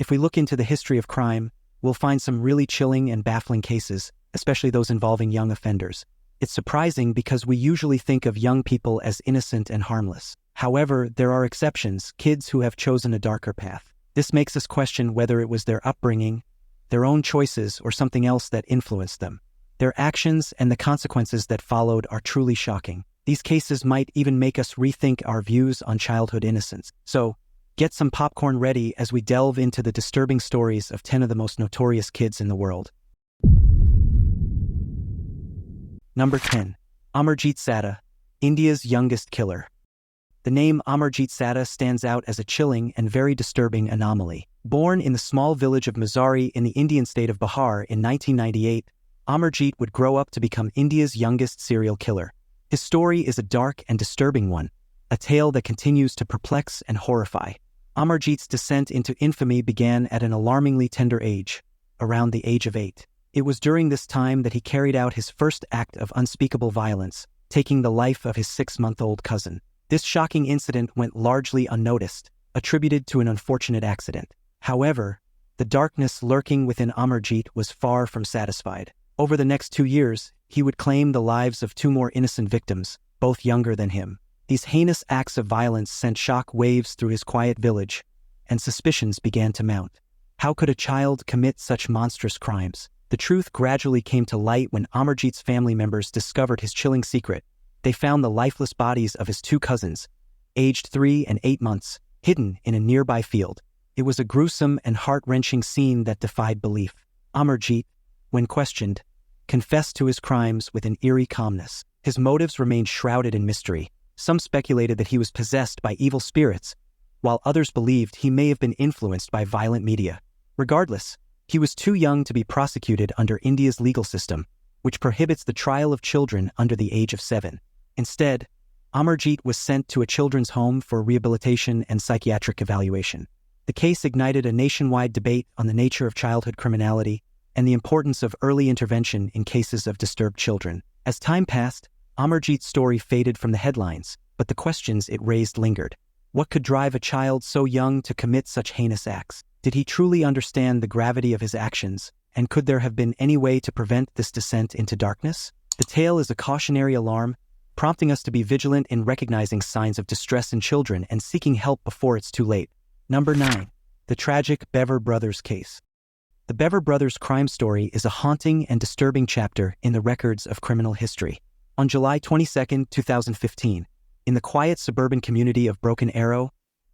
If we look into the history of crime, we'll find some really chilling and baffling cases, especially those involving young offenders. It's surprising because we usually think of young people as innocent and harmless. However, there are exceptions, kids who have chosen a darker path. This makes us question whether it was their upbringing, their own choices, or something else that influenced them. Their actions and the consequences that followed are truly shocking. These cases might even make us rethink our views on childhood innocence. So, get some popcorn ready as we delve into the disturbing stories of 10 of the most notorious kids in the world. Number 10. Amarjit Satta, India's youngest killer. The name Amarjit Satta stands out as a chilling and very disturbing anomaly. Born in the small village of Mazari in the Indian state of Bihar in 1998, Amarjit would grow up to become India's youngest serial killer. His story is a dark and disturbing one, a tale that continues to perplex and horrify. Amarjit's descent into infamy began at an alarmingly tender age, around the age of 8. It was during this time that he carried out his first act of unspeakable violence, taking the life of his 6-month-old cousin. This shocking incident went largely unnoticed, attributed to an unfortunate accident. However, the darkness lurking within Amarjit was far from satisfied. Over the next 2 years, he would claim the lives of 2 more innocent victims, both younger than him. These heinous acts of violence sent shock waves through his quiet village, and suspicions began to mount. How could a child commit such monstrous crimes? The truth gradually came to light when Amarjit's family members discovered his chilling secret. They found the lifeless bodies of his 2 cousins, aged 3 and 8 months, hidden in a nearby field. It was a gruesome and heart-wrenching scene that defied belief. Amarjit, when questioned, confessed to his crimes with an eerie calmness. His motives remained shrouded in mystery. Some speculated that he was possessed by evil spirits, while others believed he may have been influenced by violent media. Regardless, he was too young to be prosecuted under India's legal system, which prohibits the trial of children under the age of 7. Instead, Amarjit was sent to a children's home for rehabilitation and psychiatric evaluation. The case ignited a nationwide debate on the nature of childhood criminality and the importance of early intervention in cases of disturbed children. As time passed, Amarjit's story faded from the headlines, but the questions it raised lingered. What could drive a child so young to commit such heinous acts? Did he truly understand the gravity of his actions, and could there have been any way to prevent this descent into darkness? The tale is a cautionary alarm, prompting us to be vigilant in recognizing signs of distress in children and seeking help before it's too late. Number 9. The tragic Bever Brothers case. The Bever Brothers crime story is a haunting and disturbing chapter in the records of criminal history. On July 22, 2015, in the quiet suburban community of Broken Arrow,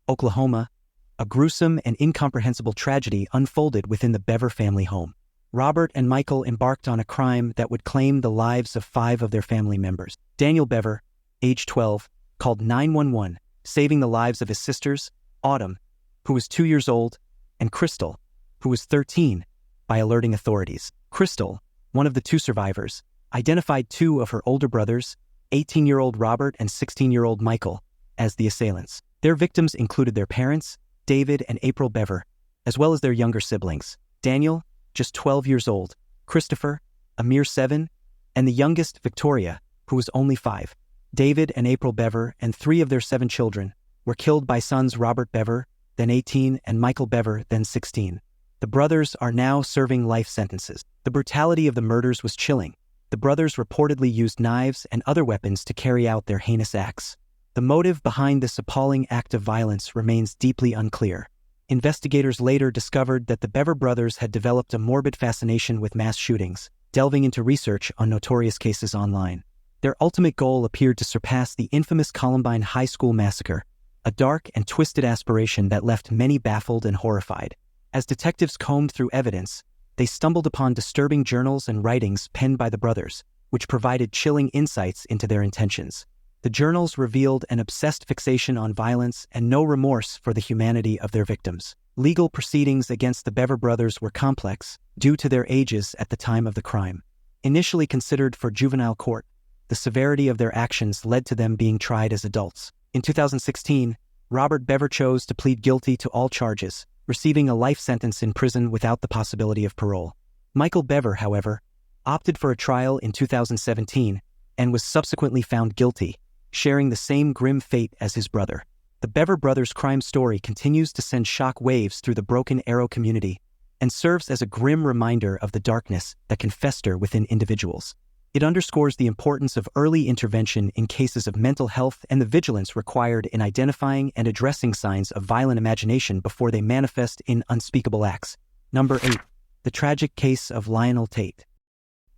Oklahoma, a gruesome and incomprehensible tragedy unfolded within the Bever family home. Robert and Michael embarked on a crime that would claim the lives of 5 of their family members. Daniel Bever, age 12, called 911, saving the lives of his sisters, Autumn, who was 2 years old, and Crystal, who was 13, by alerting authorities. Crystal, one of the 2 survivors, identified 2 of her older brothers, 18-year-old Robert and 16-year-old Michael, as the assailants. Their victims included their parents, David and April Bever, as well as their younger siblings, Daniel, just 12 years old, Christopher, a mere 7, and the youngest, Victoria, who was only 5. David and April Bever and 3 of their 7 children were killed by sons Robert Bever, then 18, and Michael Bever, then 16. The brothers are now serving life sentences. The brutality of the murders was chilling. The brothers reportedly used knives and other weapons to carry out their heinous acts. The motive behind this appalling act of violence remains deeply unclear. Investigators later discovered that the Bever brothers had developed a morbid fascination with mass shootings, delving into research on notorious cases online. Their ultimate goal appeared to surpass the infamous Columbine High School massacre, a dark and twisted aspiration that left many baffled and horrified. As detectives combed through evidence, they stumbled upon disturbing journals and writings penned by the brothers, which provided chilling insights into their intentions. The journals revealed an obsessed fixation on violence and no remorse for the humanity of their victims. Legal proceedings against the Bever brothers were complex, due to their ages at the time of the crime. Initially considered for juvenile court, the severity of their actions led to them being tried as adults. In 2016, Robert Bever chose to plead guilty to all charges, receiving a life sentence in prison without the possibility of parole. Michael Bever, however, opted for a trial in 2017 and was subsequently found guilty, sharing the same grim fate as his brother. The the Bever brothers' crime story continues to send shock waves through the Broken Arrow community and serves as a grim reminder of the darkness that can fester within individuals. It underscores the importance of early intervention in cases of mental health and the vigilance required in identifying and addressing signs of violent imagination before they manifest in unspeakable acts. Number 8. The tragic case of Lionel Tate.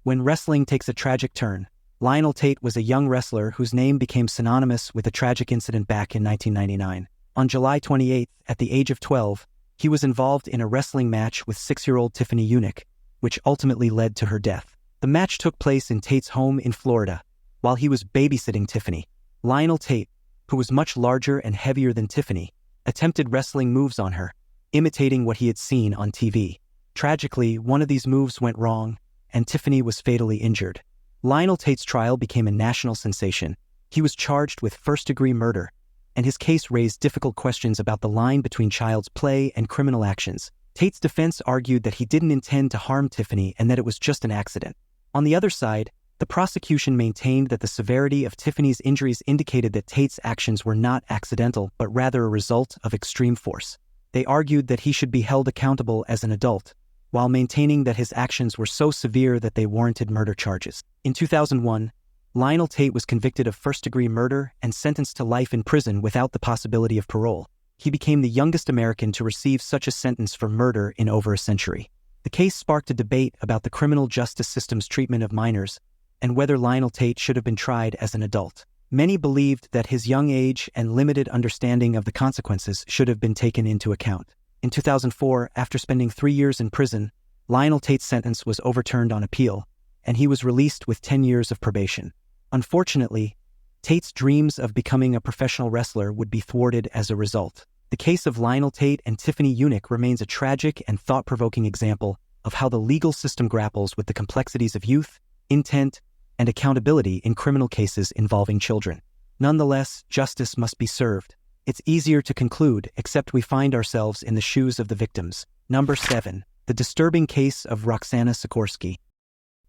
When wrestling takes a tragic turn, Lionel Tate was a young wrestler whose name became synonymous with a tragic incident back in 1999. On July 28, at the age of 12, he was involved in a wrestling match with 6-year-old Tiffany Unick, which ultimately led to her death. The match took place in Tate's home in Florida. While he was babysitting Tiffany, Lionel Tate, who was much larger and heavier than Tiffany, attempted wrestling moves on her, imitating what he had seen on TV. Tragically, one of these moves went wrong, and Tiffany was fatally injured. Lionel Tate's trial became a national sensation. He was charged with first-degree murder, and his case raised difficult questions about the line between child's play and criminal actions. Tate's defense argued that he didn't intend to harm Tiffany and that it was just an accident. On the other side, the prosecution maintained that the severity of Tiffany's injuries indicated that Tate's actions were not accidental but rather a result of extreme force. They argued that he should be held accountable as an adult, while maintaining that his actions were so severe that they warranted murder charges. In 2001, Lionel Tate was convicted of first-degree murder and sentenced to life in prison without the possibility of parole. He became the youngest American to receive such a sentence for murder in over a century. The case sparked a debate about the criminal justice system's treatment of minors and whether Lionel Tate should have been tried as an adult. Many believed that his young age and limited understanding of the consequences should have been taken into account. In 2004, after spending 3 years in prison, Lionel Tate's sentence was overturned on appeal, and he was released with 10 years of probation. Unfortunately, Tate's dreams of becoming a professional wrestler would be thwarted as a result. The case of Lionel Tate and Tiffany Unick remains a tragic and thought-provoking example of how the legal system grapples with the complexities of youth, intent, and accountability in criminal cases involving children. Nonetheless, justice must be served. It's easier to conclude, except we find ourselves in the shoes of the victims. Number 7. The disturbing case of Roxana Sikorsky.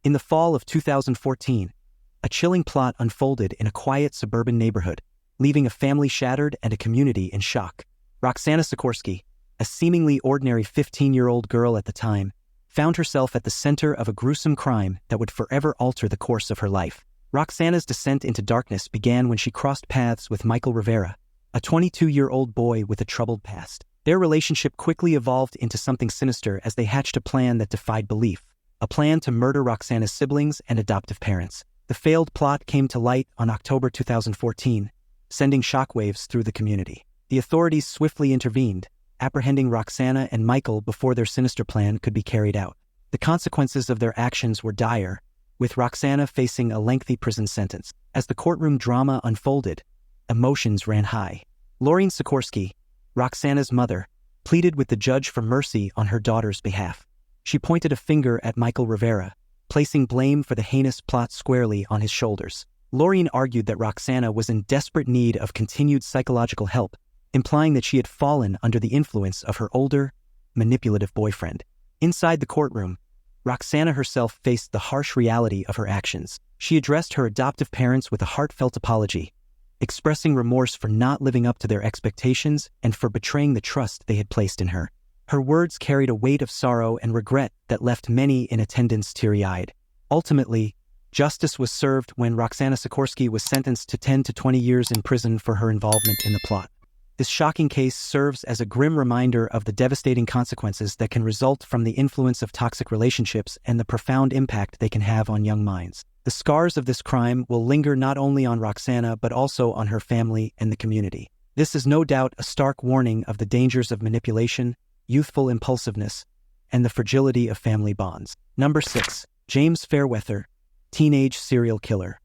In the fall of 2014, a chilling plot unfolded in a quiet suburban neighborhood, leaving a family shattered and a community in shock. Roxana Sikorsky, a seemingly ordinary 15-year-old girl at the time, found herself at the center of a gruesome crime that would forever alter the course of her life. Roxana's descent into darkness began when she crossed paths with Michael Rivera, a 22-year-old boy with a troubled past. Their relationship quickly evolved into something sinister as they hatched a plan that defied belief, a plan to murder Roxana's siblings and adoptive parents. The failed plot came to light on October 2014, sending shockwaves through the community. The authorities swiftly intervened, apprehending Roxana and Michael before their sinister plan could be carried out. The consequences of their actions were dire, with Roxana facing a lengthy prison sentence. As the courtroom drama unfolded, emotions ran high. Lorraine Sikorsky, Roxana's mother, pleaded with the judge for mercy on her daughter's behalf. She pointed a finger at Michael Rivera, placing blame for the heinous plot squarely on his shoulders. Lorraine argued that Roxana was in desperate need of continued psychological help, implying that she had fallen under the influence of her older, manipulative boyfriend. Inside the courtroom, Roxana herself faced the harsh reality of her actions. She addressed her adoptive parents with a heartfelt apology, expressing remorse for not living up to their expectations and for betraying the trust they had placed in her. Her words carried a weight of sorrow and regret that left many in attendance teary-eyed. Ultimately, justice was served when Roxana Sikorsky was sentenced to 10 to 20 years in prison for her involvement in the plot. This shocking case serves as a grim reminder of the devastating consequences that can result from the influence of toxic relationships and the profound impact they can have on young minds. The scars of this crime will linger not only on Roxana but also on her family and the community. This is no doubt a stark warning of the dangers of manipulation, youthful impulsiveness, and the fragility of family bonds. Number 6. James Fairweather, teenage serial killer.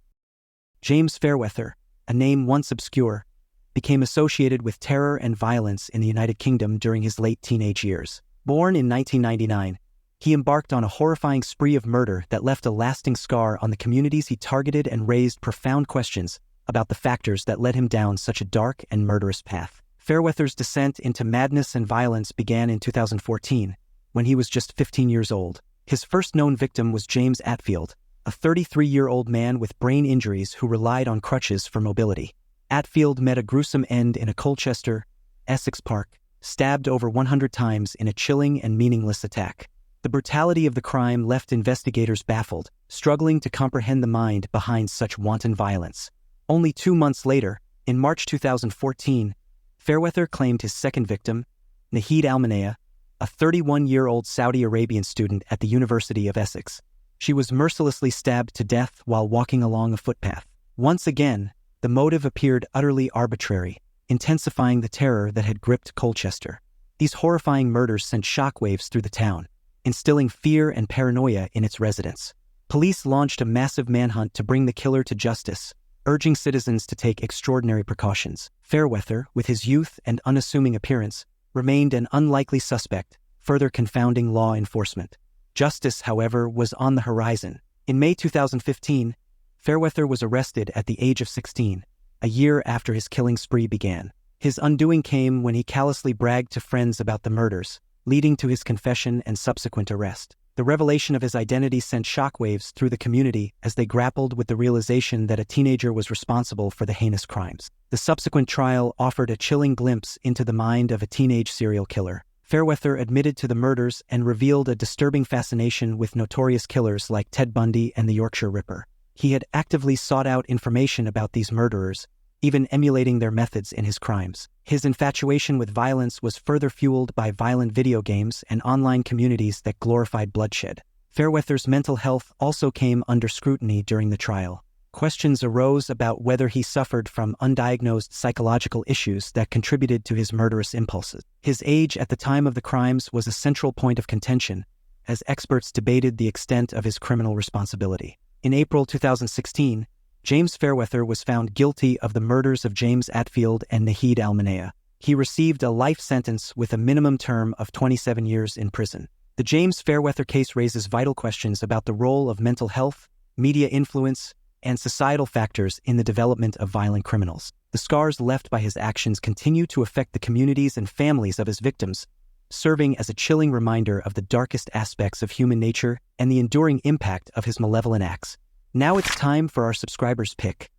James Fairweather, a name once obscure, became associated with terror and violence in the United Kingdom during his late teenage years. Born in 1999, he embarked on a horrifying spree of murder that left a lasting scar on the communities he targeted and raised profound questions about the factors that led him down such a dark and murderous path. Fairweather's descent into madness and violence began in 2014, when he was just 15 years old. His first known victim was James Atfield, a 33-year-old man with brain injuries who relied on crutches for mobility. Atfield met a gruesome end in a Colchester, Essex park, stabbed over 100 times in a chilling and meaningless attack. The brutality of the crime left investigators baffled, struggling to comprehend the mind behind such wanton violence. Only 2 months later, in March 2014, Fairweather claimed his second victim, Nahid Al-Manea, a 31-year-old Saudi Arabian student at the University of Essex. She was mercilessly stabbed to death while walking along a footpath. Once again, the motive appeared utterly arbitrary, intensifying the terror that had gripped Colchester. These horrifying murders sent shockwaves through the town, instilling fear and paranoia in its residents. Police launched a massive manhunt to bring the killer to justice, urging citizens to take extraordinary precautions. Fairweather, with his youth and unassuming appearance, remained an unlikely suspect, further confounding law enforcement. Justice, however, was on the horizon. In May 2015, Fairweather was arrested at the age of 16, a year after his killing spree began. His undoing came when he callously bragged to friends about the murders, leading to his confession and subsequent arrest. The revelation of his identity sent shockwaves through the community as they grappled with the realization that a teenager was responsible for the heinous crimes. The subsequent trial offered a chilling glimpse into the mind of a teenage serial killer. Fairweather admitted to the murders and revealed a disturbing fascination with notorious killers like Ted Bundy and the Yorkshire Ripper. He had actively sought out information about these murderers, even emulating their methods in his crimes. His infatuation with violence was further fueled by violent video games and online communities that glorified bloodshed. Fairweather's mental health also came under scrutiny during the trial. Questions arose about whether he suffered from undiagnosed psychological issues that contributed to his murderous impulses. His age at the time of the crimes was a central point of contention, as experts debated the extent of his criminal responsibility. In April 2016, James Fairweather was found guilty of the murders of James Atfield and Nahid Al-Manea. He received a life sentence with a minimum term of 27 years in prison. The James Fairweather case raises vital questions about the role of mental health, media influence, and societal factors in the development of violent criminals. The scars left by his actions continue to affect the communities and families of his victims, serving as a chilling reminder of the darkest aspects of human nature and the enduring impact of his malevolent acts. Now it's time for our subscribers' pick.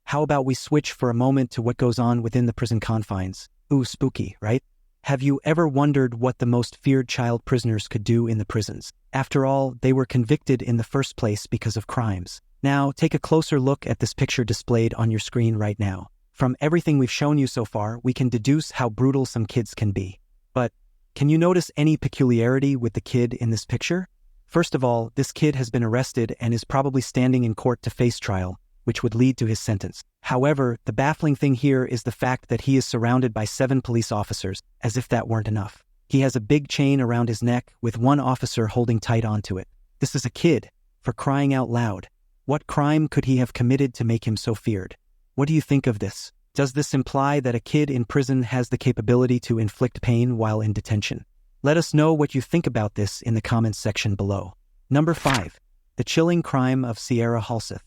How about we switch for a moment to what goes on within the prison confines? Ooh, spooky, right? Have you ever wondered what the most feared child prisoners could do in the prisons? After all, they were convicted in the first place because of crimes. Now, take a closer look at this picture displayed on your screen right now. From everything we've shown you so far, we can deduce how brutal some kids can be. But can you notice any peculiarity with the kid in this picture? First of all, this kid has been arrested and is probably standing in court to face trial, which would lead to his sentence. However, the baffling thing here is the fact that he is surrounded by 7 police officers, as if that weren't enough. He has a big chain around his neck with one officer holding tight onto it. This is a kid, for crying out loud. What crime could he have committed to make him so feared? What do you think of this? Does this imply that a kid in prison has the capability to inflict pain while in detention? Let us know what you think about this in the comments section below. Number 5. The chilling crime of Sierra Halseth.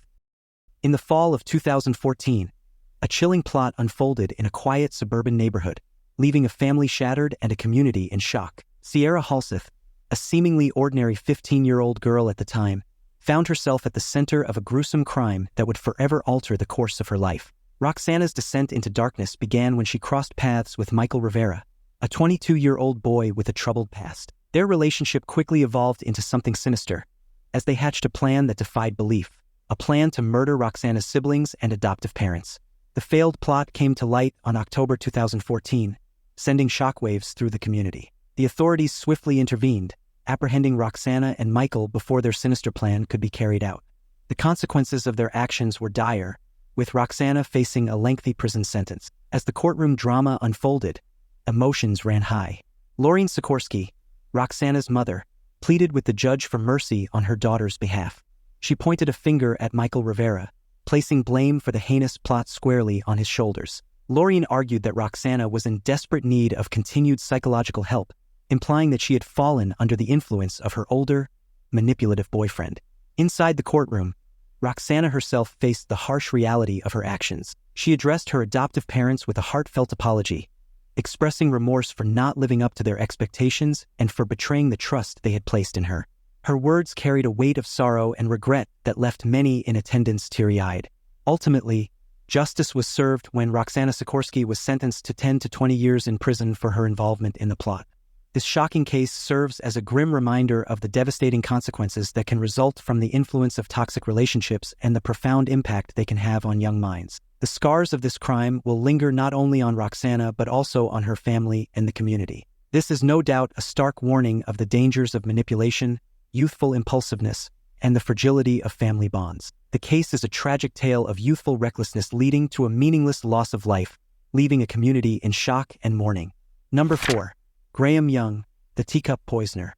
In the fall of 2014, a chilling plot unfolded in a quiet suburban neighborhood, leaving a family shattered and a community in shock. Sierra Halseth, a seemingly ordinary 15-year-old girl at the time, found herself at the center of a gruesome crime that would forever alter the course of her life. Roxana's descent into darkness began when she crossed paths with Michael Rivera, a 22-year-old boy with a troubled past. Their relationship quickly evolved into something sinister, as they hatched a plan that defied belief, a plan to murder Roxana's siblings and adoptive parents. The failed plot came to light on October 2014, sending shockwaves through the community. The authorities swiftly intervened, apprehending Roxana and Michael before their sinister plan could be carried out. The consequences of their actions were dire, with Roxana facing a lengthy prison sentence. As the courtroom drama unfolded, emotions ran high. Lorene Sikorsky, Roxana's mother, pleaded with the judge for mercy on her daughter's behalf. She pointed a finger at Michael Rivera, placing blame for the heinous plot squarely on his shoulders. Lorene argued that Roxana was in desperate need of continued psychological help, implying that she had fallen under the influence of her older, manipulative boyfriend. Inside the courtroom, Roxana herself faced the harsh reality of her actions. She addressed her adoptive parents with a heartfelt apology, expressing remorse for not living up to their expectations and for betraying the trust they had placed in her. Her words carried a weight of sorrow and regret that left many in attendance teary-eyed. Ultimately, Justice was served when Roxana Sikorsky was sentenced to 10 to 20 years in prison for her involvement in the plot. This shocking case serves as a grim reminder of the devastating consequences that can result from the influence of toxic relationships and the profound impact they can have on young minds. The scars of this crime will linger not only on Roxana but also on her family and the community. This is no doubt a stark warning of the dangers of manipulation, youthful impulsiveness, and the fragility of family bonds. The case is a tragic tale of youthful recklessness leading to a meaningless loss of life, leaving a community in shock and mourning. Number 4. Graham Young, the Teacup Poisoner.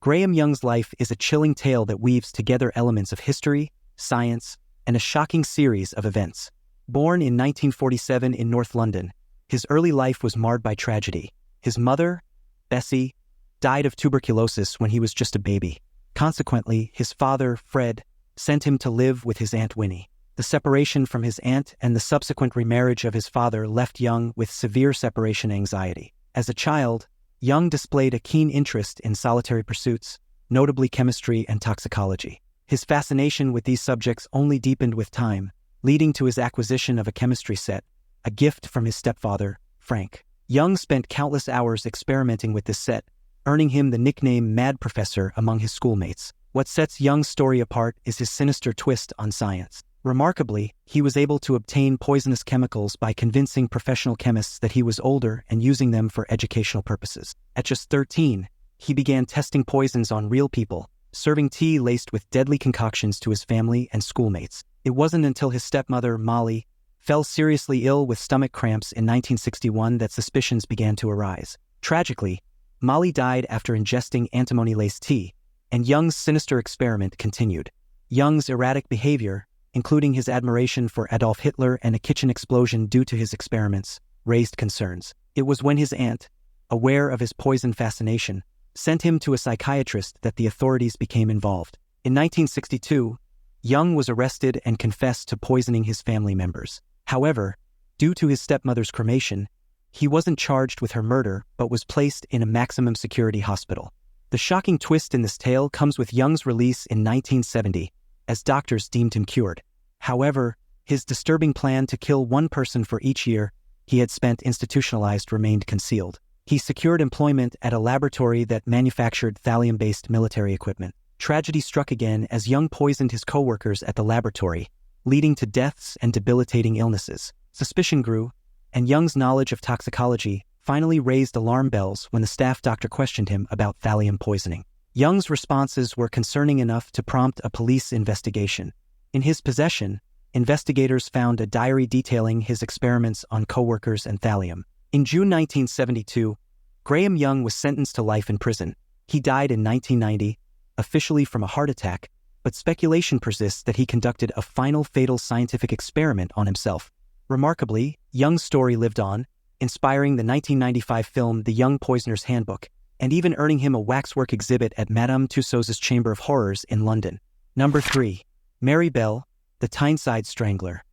Graham Young's life is a chilling tale that weaves together elements of history, science, and a shocking series of events. Born in 1947 in North London, his early life was marred by tragedy. His mother, Bessie, died of tuberculosis when he was just a baby. Consequently, his father, Fred, sent him to live with his Aunt Winnie. The separation from his aunt and the subsequent remarriage of his father left Young with severe separation anxiety. As a child, Young displayed a keen interest in solitary pursuits, notably chemistry and toxicology. His fascination with these subjects only deepened with time, leading to his acquisition of a chemistry set, a gift from his stepfather, Frank. Young spent countless hours experimenting with this set, earning him the nickname Mad Professor among his schoolmates. What sets Young's story apart is his sinister twist on science. Remarkably, he was able to obtain poisonous chemicals by convincing professional chemists that he was older and using them for educational purposes. At just 13, he began testing poisons on real people, serving tea laced with deadly concoctions to his family and schoolmates. It wasn't until his stepmother, Molly, fell seriously ill with stomach cramps in 1961 that suspicions began to arise. Tragically, Molly died after ingesting antimony-laced tea, and Young's sinister experiment continued. Young's erratic behavior, including his admiration for Adolf Hitler and a kitchen explosion due to his experiments, raised concerns. It was when his aunt, aware of his poison fascination, sent him to a psychiatrist that the authorities became involved. In 1962, Young was arrested and confessed to poisoning his family members. However, due to his stepmother's cremation, he wasn't charged with her murder but was placed in a maximum security hospital. The shocking twist in this tale comes with Young's release in 1970, as doctors deemed him cured. However, his disturbing plan to kill one person for each year he had spent institutionalized remained concealed. He secured employment at a laboratory that manufactured thallium-based military equipment. Tragedy struck again as Young poisoned his co-workers at the laboratory, leading to deaths and debilitating illnesses. Suspicion grew, and Young's knowledge of toxicology finally raised alarm bells when the staff doctor questioned him about thallium poisoning. Young's responses were concerning enough to prompt a police investigation. In his possession, investigators found a diary detailing his experiments on coworkers and thallium. In June 1972, Graham Young was sentenced to life in prison. He died in 1990, officially from a heart attack, but speculation persists that he conducted a final fatal scientific experiment on himself. Remarkably, Young's story lived on, inspiring the 1995 film The Young Poisoner's Handbook, and even earning him a waxwork exhibit at Madame Tussauds' Chamber of Horrors in London. Number 3. Mary Bell, the Tyneside Strangler.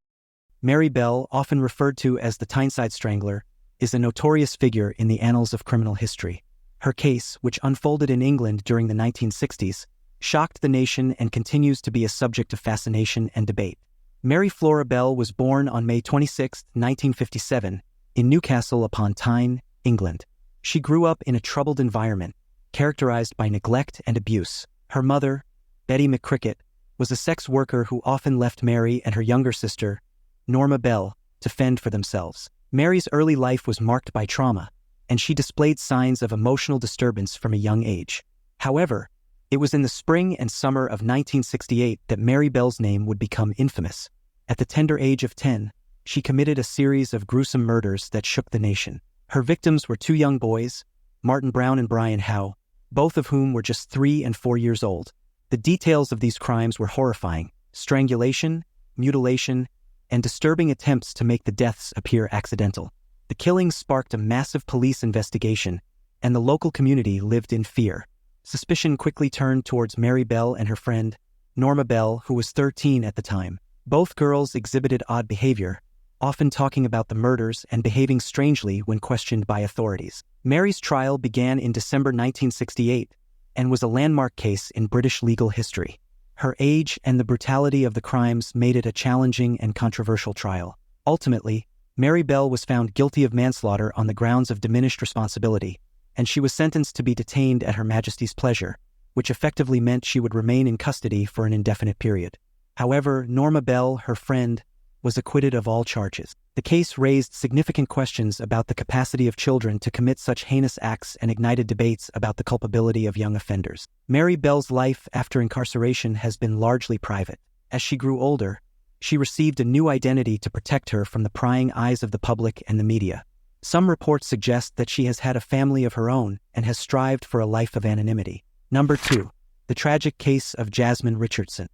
Mary Bell, often referred to as the Tyneside Strangler, is a notorious figure in the annals of criminal history. Her case, which unfolded in England during the 1960s, shocked the nation and continues to be a subject of fascination and debate. Mary Flora Bell was born on May 26, 1957, in Newcastle upon Tyne, England. She grew up in a troubled environment, characterized by neglect and abuse. Her mother, Betty McCricket, was a sex worker who often left Mary and her younger sister, Norma Bell, to fend for themselves. Mary's early life was marked by trauma, and she displayed signs of emotional disturbance from a young age. However, it was in the spring and summer of 1968 that Mary Bell's name would become infamous. At the tender age of 10, she committed a series of gruesome murders that shook the nation. Her victims were two young boys, Martin Brown and Brian Howe, both of whom were just 3 and 4 years old. The details of these crimes were horrifying: strangulation, mutilation, and disturbing attempts to make the deaths appear accidental. The killings sparked a massive police investigation, and the local community lived in fear. Suspicion quickly turned towards Mary Bell and her friend, Norma Bell, who was 13 at the time. Both girls exhibited odd behavior, often talking about the murders and behaving strangely when questioned by authorities. Mary's trial began in December 1968 and was a landmark case in British legal history. Her age and the brutality of the crimes made it a challenging and controversial trial. Ultimately, Mary Bell was found guilty of manslaughter on the grounds of diminished responsibility, and she was sentenced to be detained at Her Majesty's pleasure, which effectively meant she would remain in custody for an indefinite period. However, Norma Bell, her friend, was acquitted of all charges. The case raised significant questions about the capacity of children to commit such heinous acts and ignited debates about the culpability of young offenders. Mary Bell's life after incarceration has been largely private. As she grew older, she received a new identity to protect her from the prying eyes of the public and the media. Some reports suggest that she has had a family of her own and has strived for a life of anonymity. Number 2. The tragic case of Jasmine Richardson.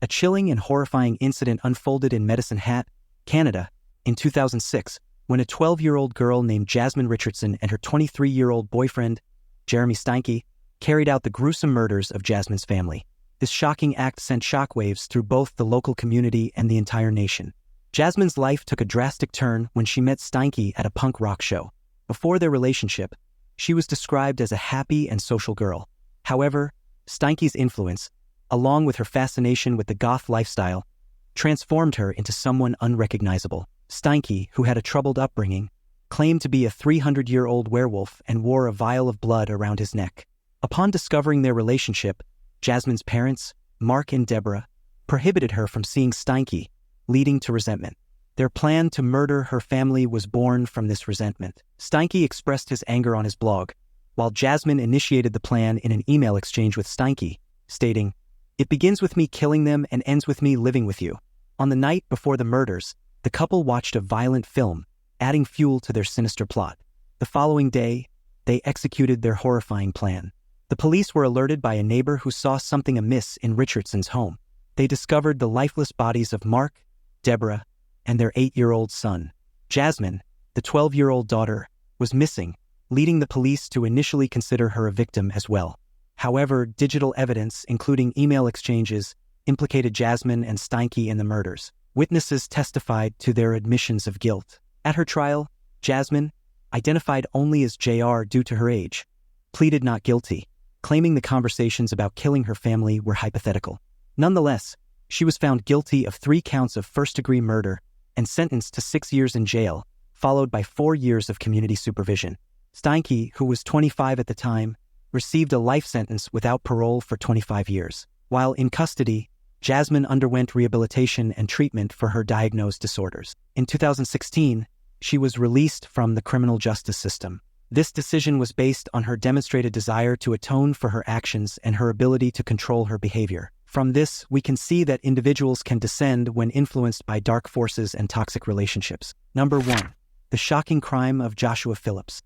A chilling and horrifying incident unfolded in Medicine Hat, Canada, in 2006, when a 12-year-old girl named Jasmine Richardson and her 23-year-old boyfriend, Jeremy Steinke, carried out the gruesome murders of Jasmine's family. This shocking act sent shockwaves through both the local community and the entire nation. Jasmine's life took a drastic turn when she met Steinke at a punk rock show. Before their relationship, she was described as a happy and social girl. However, Steinke's influence, along with her fascination with the goth lifestyle, transformed her into someone unrecognizable. Steinke, who had a troubled upbringing, claimed to be a 300-year-old werewolf and wore a vial of blood around his neck. Upon discovering their relationship, Jasmine's parents, Mark and Deborah, prohibited her from seeing Steinke, leading to resentment. Their plan to murder her family was born from this resentment. Steinke expressed his anger on his blog, while Jasmine initiated the plan in an email exchange with Steinke, stating, "It begins with me killing them and ends with me living with you." On the night before the murders, the couple watched a violent film, adding fuel to their sinister plot. The following day, they executed their horrifying plan. The police were alerted by a neighbor who saw something amiss in Richardson's home. They discovered the lifeless bodies of Mark, Deborah, and their 8-year-old son. Jasmine, the 12-year-old daughter, was missing, leading the police to initially consider her a victim as well. However, digital evidence, including email exchanges, implicated Jasmine and Steinke in the murders. Witnesses testified to their admissions of guilt. At her trial, Jasmine, identified only as JR due to her age, pleaded not guilty, claiming the conversations about killing her family were hypothetical. Nonetheless, she was found guilty of 3 counts of first-degree murder and sentenced to 6 years in jail, followed by 4 years of community supervision. Steinke, who was 25 at the time, received a life sentence without parole for 25 years. While in custody, Jasmine underwent rehabilitation and treatment for her diagnosed disorders. In 2016, she was released from the criminal justice system. This decision was based on her demonstrated desire to atone for her actions and her ability to control her behavior. From this, we can see that individuals can descend when influenced by dark forces and toxic relationships. Number 1. The shocking crime of Joshua Phillips.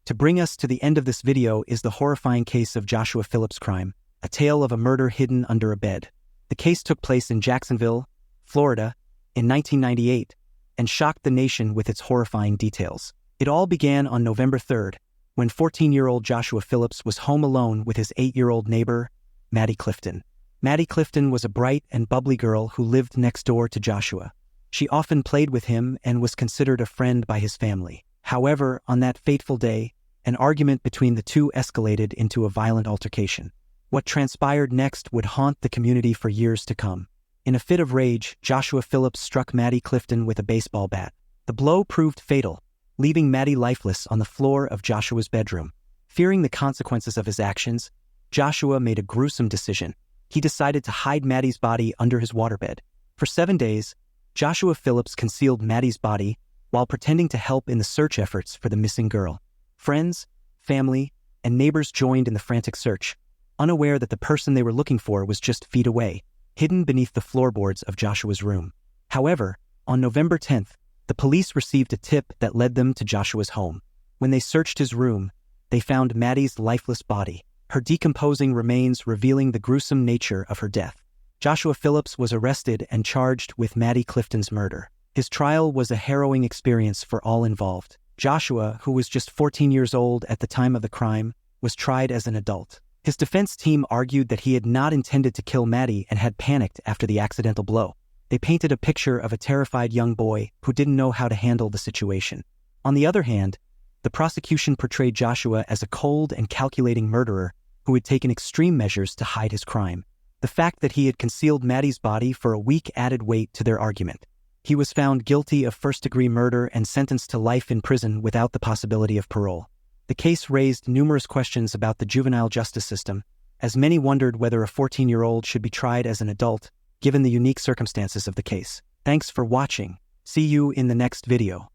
To bring us to the end of this video is the horrifying case of Joshua Phillips' crime, a tale of a murder hidden under a bed. The case took place in Jacksonville, Florida, in 1998, and shocked the nation with its horrifying details. It all began on November 3rd, when 14-year-old Joshua Phillips was home alone with his 8-year-old neighbor, Maddie Clifton. Maddie Clifton was a bright and bubbly girl who lived next door to Joshua. She often played with him and was considered a friend by his family. However, on that fateful day, an argument between the two escalated into a violent altercation. What transpired next would haunt the community for years to come. In a fit of rage, Joshua Phillips struck Maddie Clifton with a baseball bat. The blow proved fatal, leaving Maddie lifeless on the floor of Joshua's bedroom. Fearing the consequences of his actions, Joshua made a gruesome decision. He decided to hide Maddie's body under his waterbed. For 7 days, Joshua Phillips concealed Maddie's body while pretending to help in the search efforts for the missing girl. Friends, family, and neighbors joined in the frantic search, unaware that the person they were looking for was just feet away, hidden beneath the floorboards of Joshua's room. However, on November 10th, the police received a tip that led them to Joshua's home. When they searched his room, they found Maddie's lifeless body, her decomposing remains revealing the gruesome nature of her death. Joshua Phillips was arrested and charged with Maddie Clifton's murder. His trial was a harrowing experience for all involved. Joshua, who was just 14 years old at the time of the crime, was tried as an adult. His defense team argued that he had not intended to kill Maddie and had panicked after the accidental blow. They painted a picture of a terrified young boy who didn't know how to handle the situation. On the other hand, the prosecution portrayed Joshua as a cold and calculating murderer who had taken extreme measures to hide his crime. The fact that he had concealed Maddie's body for a week added weight to their argument. He was found guilty of first-degree murder and sentenced to life in prison without the possibility of parole. The case raised numerous questions about the juvenile justice system, as many wondered whether a 14-year-old should be tried as an adult, given the unique circumstances of the case. Thanks for watching. See you in the next video.